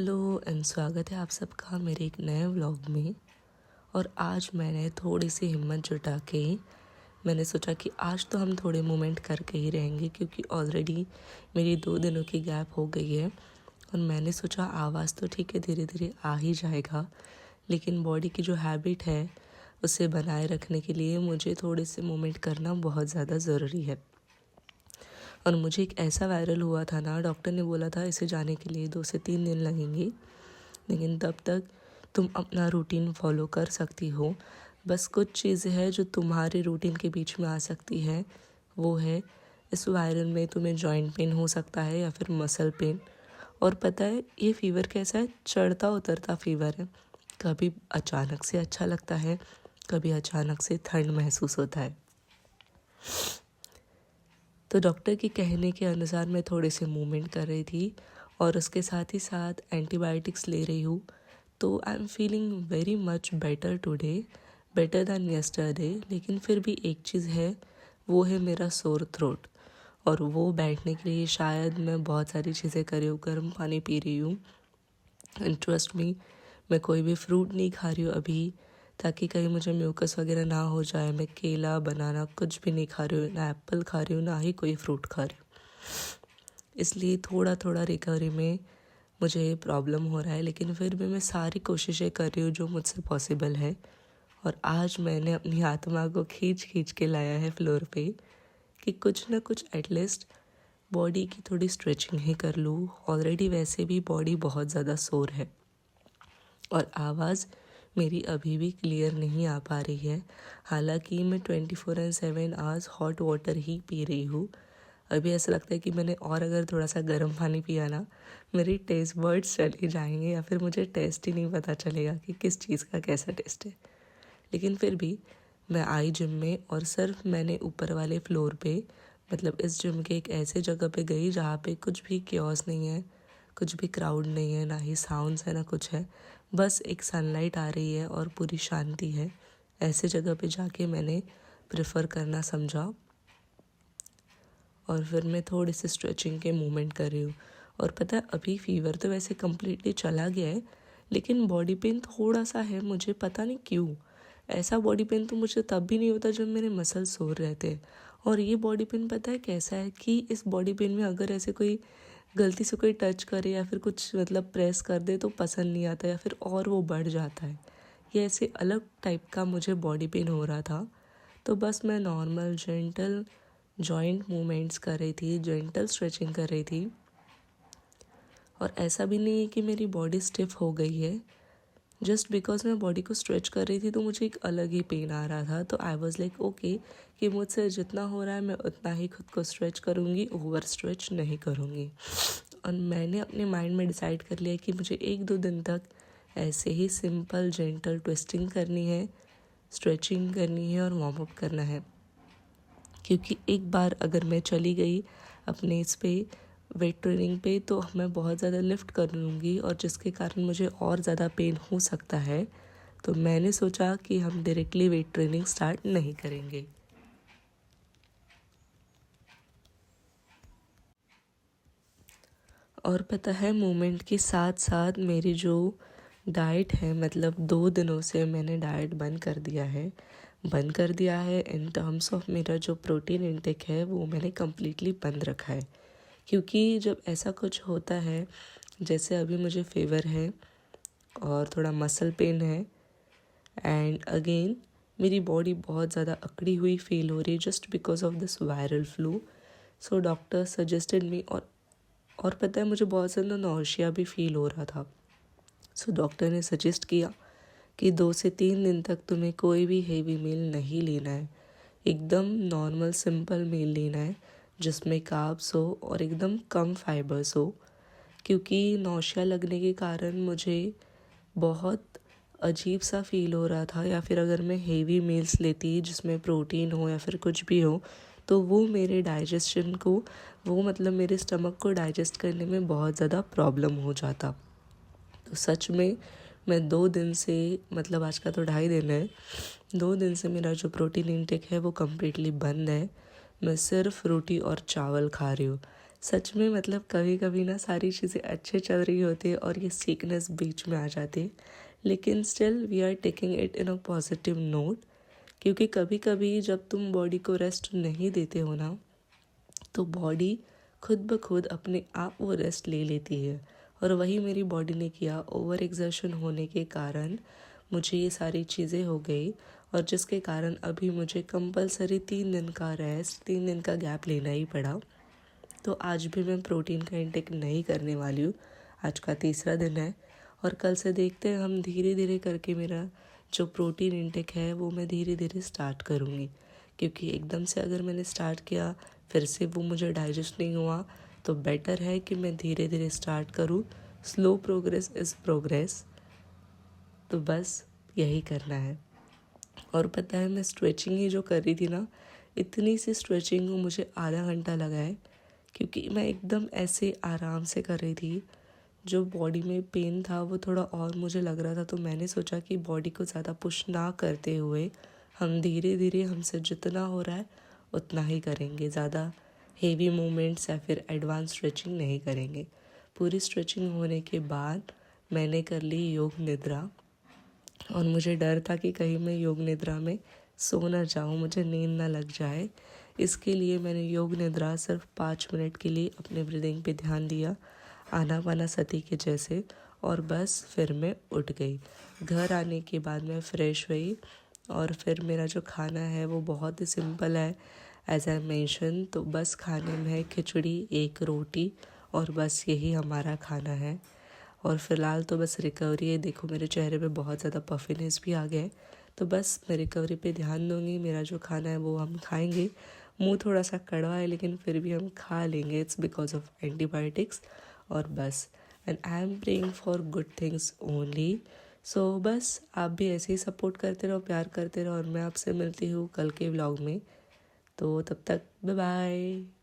Hello and स्वागत है आप सबका मेरे एक नए व्लॉग में। और आज मैंने थोड़ी सी हिम्मत जुटा के मैंने सोचा कि आज तो हम थोड़े मोमेंट करके ही रहेंगे, क्योंकि ऑलरेडी मेरी 2 दिनों की गैप हो गई है। और मैंने सोचा आवाज़ तो ठीक है धीरे धीरे आ ही जाएगा, लेकिन बॉडी की जो हैबिट है उसे बनाए रखने के लिए मुझे थोड़े से मोमेंट करना बहुत ज़्यादा ज़रूरी है। और मुझे एक ऐसा वायरल हुआ था ना, डॉक्टर ने बोला था इसे जाने के लिए 2 से 3 दिन लगेंगे, लेकिन तब तक तुम अपना रूटीन फॉलो कर सकती हो। बस कुछ चीज़ें हैं जो तुम्हारे रूटीन के बीच में आ सकती है, वो है इस वायरल में तुम्हें जॉइंट पेन हो सकता है या फिर मसल पेन। और पता है ये फीवर कैसा है, चढ़ता उतरता फीवर है। कभी अचानक से अच्छा लगता है, कभी अचानक से ठंड महसूस होता है। तो डॉक्टर के कहने के अनुसार मैं थोड़े से मूवमेंट कर रही थी और उसके साथ ही साथ एंटीबायोटिक्स ले रही हूँ। तो I am feeling very much better today, better than yesterday. लेकिन फिर भी एक चीज़ है, वो है मेरा सोर थ्रोट। और वो बैठने के लिए शायद मैं बहुत सारी चीज़ें कर रही हूँ, गर्म पानी पी रही हूँ। एंड ट्रस्ट मी, मैं कोई भी फ्रूट नहीं खा रही हूँ अभी, ताकि कहीं मुझे म्यूकस वगैरह ना हो जाए। मैं केला बनाना कुछ भी नहीं खा रही हूँ, ना एप्पल खा रही हूँ, ना ही कोई फ्रूट खा रही हूँ। इसलिए थोड़ा थोड़ा रिकवरी में मुझे प्रॉब्लम हो रहा है, लेकिन फिर भी मैं सारी कोशिशें कर रही हूँ जो मुझसे पॉसिबल है। और आज मैंने अपनी आत्मा को खींच खींच के लाया है फ्लोर पे कि कुछ ना कुछ एटलीस्ट बॉडी की थोड़ी स्ट्रेचिंग ही कर लूँ। ऑलरेडी वैसे भी बॉडी बहुत ज़्यादा सोर है और आवाज़ मेरी अभी भी क्लियर नहीं आ पा रही है। हालांकि मैं 24/7 आवर्स हॉट वाटर ही पी रही हूँ। अभी ऐसा लगता है कि मैंने और अगर थोड़ा सा गर्म पानी पिया ना, मेरी टेस्ट बर्ड्स चले जाएंगे या फिर मुझे टेस्ट ही नहीं पता चलेगा कि किस चीज़ का कैसा टेस्ट है। लेकिन फिर भी मैं आई जिम में और सिर्फ मैंने ऊपर वाले फ्लोर पे, मतलब इस जिम के एक ऐसे जगह पे गई जहाँ पे कुछ भी क्योस नहीं है, कुछ भी क्राउड नहीं है, ना ही साउंड्स है ना कुछ है। बस एक सनलाइट आ रही है और पूरी शांति है। ऐसे जगह पे जाके मैंने प्रेफर करना समझा। और फिर मैं थोड़ी सी स्ट्रेचिंग के मूवमेंट कर रही हूँ। और पता है अभी फीवर तो वैसे कम्प्लीटली चला गया है, लेकिन बॉडी पेन थोड़ा सा है, मुझे पता नहीं क्यों। ऐसा बॉडी पेन तो मुझे तब भी नहीं होता जब मेरे मसल सोर रहते हैं। और ये बॉडी पेन पता है कैसा है कि इस बॉडी पेन में अगर ऐसे कोई गलती से कोई टच करे या फिर कुछ मतलब प्रेस कर दे तो पसंद नहीं आता, या फिर और वो बढ़ जाता है। ये ऐसे अलग टाइप का मुझे बॉडी पेन हो रहा था। तो बस मैं नॉर्मल जेंटल जॉइंट मूवमेंट्स कर रही थी, जेंटल स्ट्रेचिंग कर रही थी। और ऐसा भी नहीं है कि मेरी बॉडी स्टिफ हो गई है, जस्ट बिकॉज मैं बॉडी को स्ट्रेच कर रही थी तो मुझे एक अलग ही पेन आ रहा था। तो आई वॉज लाइक ओके कि मुझसे जितना हो रहा है मैं उतना ही खुद को स्ट्रेच करूँगी, ओवर स्ट्रेच नहीं करूँगी। और मैंने अपने माइंड में डिसाइड कर लिया कि मुझे 1-2 दिन तक ऐसे ही सिंपल जेंटल ट्विस्टिंग करनी है, स्ट्रेचिंग करनी है और वार्म अप करना है। क्योंकि एक बार अगर मैं चली गई अपने इस पे वेट ट्रेनिंग पे तो मैं बहुत ज़्यादा लिफ्ट कर लूँगी, और जिसके कारण मुझे और ज़्यादा पेन हो सकता है। तो मैंने सोचा कि हम डायरेक्टली वेट ट्रेनिंग स्टार्ट नहीं करेंगे। और पता है मूवमेंट के साथ साथ मेरी जो डाइट है, मतलब 2 दिनों से मैंने डाइट बंद कर दिया है इन टर्म्स ऑफ मेरा जो प्रोटीन इंटेक है वो मैंने कम्प्लीटली बंद रखा है। क्योंकि जब ऐसा कुछ होता है, जैसे अभी मुझे फीवर है और थोड़ा मसल पेन है, एंड अगेन मेरी बॉडी बहुत ज़्यादा अकड़ी हुई फील हो रही है just because of this viral flu. So doctor suggested me. और पता है मुझे बहुत ज़्यादा नौशिया भी फील हो रहा था। सो डॉक्टर ने सजेस्ट किया कि 2 से 3 दिन तक तुम्हें कोई भी हेवी मील नहीं लेना है, एकदम नॉर्मल सिंपल मील लेना है जिसमें कार्ब्स हो और एकदम कम फाइबर्स हो। क्योंकि नौशिया लगने के कारण मुझे बहुत अजीब सा फील हो रहा था, या फिर अगर मैं हेवी मील्स लेती जिसमें प्रोटीन हो या फिर कुछ भी हो तो वो मेरे डाइजेशन को, वो मतलब मेरे स्टमक को डाइजेस्ट करने में बहुत ज़्यादा प्रॉब्लम हो जाता। तो सच में मैं 2 दिन से, मतलब आज का तो 2.5 दिन है, 2 दिन से मेरा जो प्रोटीन इंटेक है वो कम्प्लीटली बंद है। मैं सिर्फ रोटी और चावल खा रही हूँ। सच में मतलब कभी कभी ना सारी चीज़ें अच्छे चल रही होती है और ये सीकनेस बीच में आ जाती है, लेकिन still we are taking it in a positive note. क्योंकि कभी कभी जब तुम बॉडी को रेस्ट नहीं देते हो ना, तो बॉडी खुद ब खुद अपने आप वो रेस्ट ले लेती है। और वही मेरी बॉडी ने किया। ओवर एग्जर्शन होने के कारण मुझे ये सारी चीज़ें हो गई, और जिसके कारण अभी मुझे कंपलसरी 3 दिन का रेस्ट, 3 दिन का गैप लेना ही पड़ा। तो आज भी मैं प्रोटीन का इंटेक नहीं करने वाली हूँ। आज का तीसरा दिन है और कल से देखते हैं हम, धीरे धीरे करके मेरा जो प्रोटीन इंटेक है वो मैं धीरे धीरे स्टार्ट करूँगी। क्योंकि एकदम से अगर मैंने स्टार्ट किया फिर से वो मुझे डाइजेस्ट नहीं हुआ, तो बेटर है कि मैं धीरे धीरे स्टार्ट करूँ। Slow progress is progress. तो बस यही करना है। और पता है, मैं स्ट्रेचिंग ही जो कर रही थी ना, इतनी सी स्ट्रेचिंग को मुझे आधा घंटा लगा है। क्योंकि मैं एकदम ऐसे आराम से कर रही थी। जो बॉडी में पेन था वो थोड़ा और मुझे लग रहा था, तो मैंने सोचा कि बॉडी को ज़्यादा पुश ना करते हुए हम धीरे धीरे, हमसे जितना हो रहा है उतना ही करेंगे। ज़्यादा हेवी मूवमेंट्स या फिर एडवांस स्ट्रेचिंग नहीं करेंगे। पूरी स्ट्रेचिंग होने के बाद मैंने कर ली योग निद्रा। और मुझे डर था कि कहीं मैं योग निद्रा में सो ना जाऊँ, मुझे नींद ना लग जाए। इसके लिए मैंने योग निद्रा सिर्फ 5 मिनट के लिए अपने ब्रीदिंग पे ध्यान दिया, आनापानासती के जैसे, और बस फिर मैं उठ गई। घर आने के बाद मैं फ़्रेश हुई और फिर मेरा जो खाना है वो बहुत ही सिंपल है। एज आई मेंशन, तो बस खाने में है खिचड़ी, 1 रोटी, और बस यही हमारा खाना है। और फ़िलहाल तो बस रिकवरी है। देखो मेरे चेहरे पे बहुत ज़्यादा पफिनेस भी आ गया है। तो बस मैं रिकवरी पे ध्यान दूँगी। मेरा जो खाना है वो हम खाएंगे। मुंह थोड़ा सा कड़वा है लेकिन फिर भी हम खा लेंगे, इट्स बिकॉज ऑफ एंटीबायोटिक्स। और बस, and I am praying for good things only. So बस आप भी ऐसे ही सपोर्ट करते रहो, प्यार करते रहो, और मैं आपसे मिलती हूँ कल के व्लॉग में। तो तब तक बाय बाय।